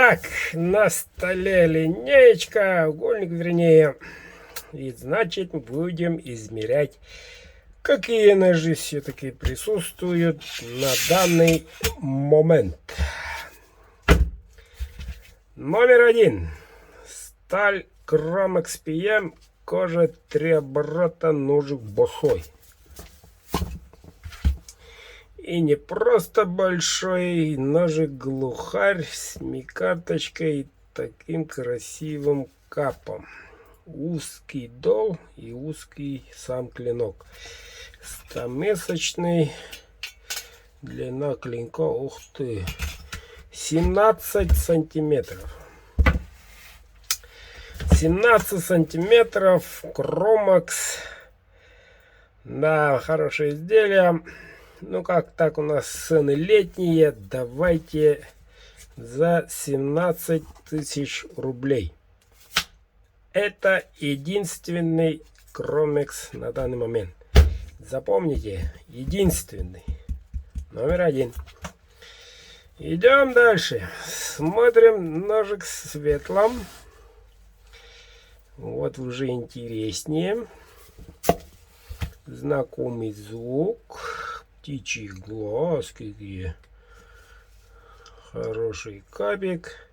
Так, на столе линеечка, угольник вернее. И значит будем измерять, какие ножи все-таки присутствуют на данный момент. Номер один. Сталь Chromex PM, кожа 3 оборота, ножик босой. И не просто большой ножик глухарь с микарточкой и таким красивым капом. Узкий дол и узкий сам клинок. 100-месочный. Длина клинка, ух ты, 17 сантиметров. 17 сантиметров. Chromex. Да, хорошее изделие. Ну как так, у нас цены летние. Давайте за 17 тысяч рублей. Это единственный Chromex на данный момент. Запомните, единственный. Номер один. Идем дальше. Смотрим ножик с светлым. Вот уже интереснее. Знакомый звук. Птичий глаз, какие. Хороший капик.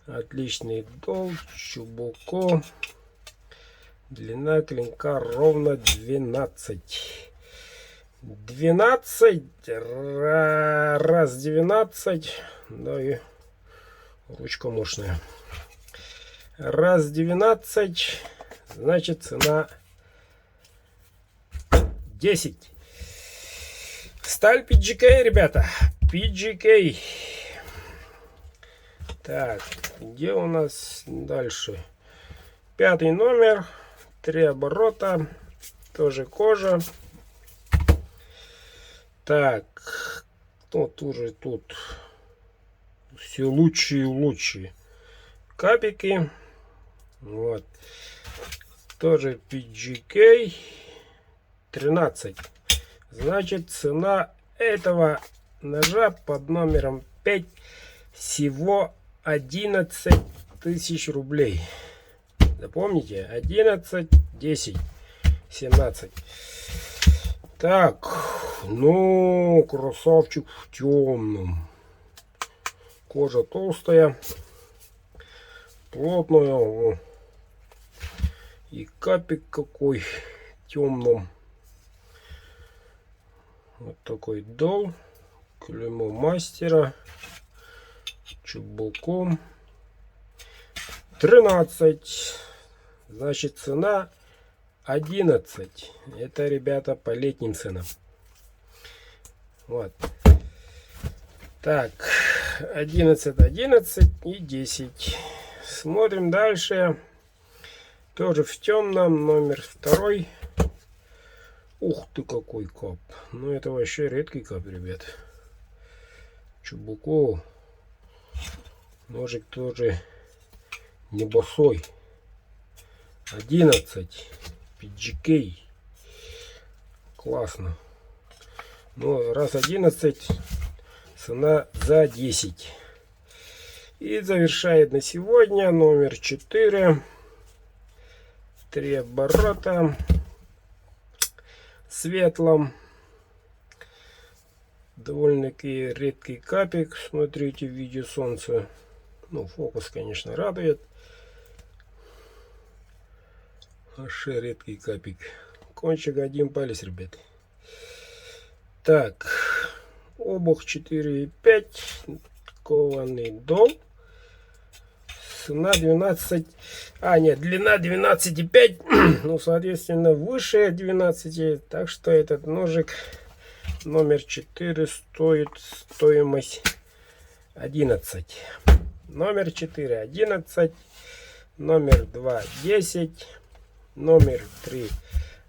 Отличный дол, чубуко. Длина клинка ровно 12. 12 раз 12. Да и ручка мощная. Раз 12. Значит цена 10. Сталь PGK, ребята. PGK. Так, где у нас дальше? 5-й номер. 3 оборота. Тоже кожа. Так, вот уже тут все лучше и лучше. Капики. Вот. Тоже PGK. 13. Значит, цена этого ножа под номером 5 всего 11 тысяч рублей. Запомните, 11, 10, 17. Так, ну, красавчик в темном. Кожа толстая, плотная. И капик какой темном. Вот такой дол. Клеймо мастера. Чубуком. 13. Значит, цена 11. Это, ребята, по летним ценам. Вот. Так. 11, 11 и 10. Смотрим дальше. Тоже в темном. Номер 2. Ух ты, какой кап. Ну, это вообще редкий кап, ребят. Чубуков. Ножик тоже не босой. 11. PGK. Классно. Ну, раз 11, цена за 10. И завершает на сегодня номер 4. 3 оборота. Светлом. Довольно-таки редкий капик. Смотрите в виде солнца. Ну, фокус, конечно, радует. Аж редкий капик. Кончик 1 палец, ребят. Так. Обух 4,5. Кованый дол. Цена 12. А, нет, длина 12,5. Ну, соответственно, выше 12. Так что этот ножик номер 4 стоит стоимость 11. Номер 4 11. Номер 2 10. Номер 3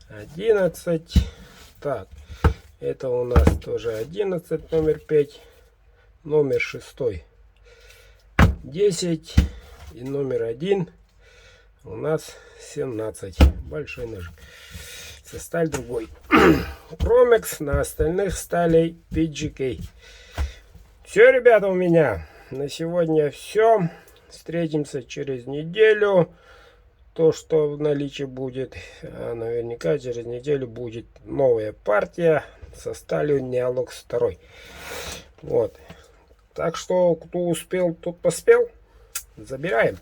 11. Так, это у нас тоже 11. Номер 5. Номер 6 10. И номер 1 у нас 17. Большой ножик. Со сталь другой. Chromex, на остальных сталей PGK. Все, ребята, у меня. на сегодня все. Встретимся через неделю. То, что в наличии будет, наверняка через неделю будет новая партия со сталью Неолокс 2. Вот. Так что, кто успел, тот поспел. Забираем.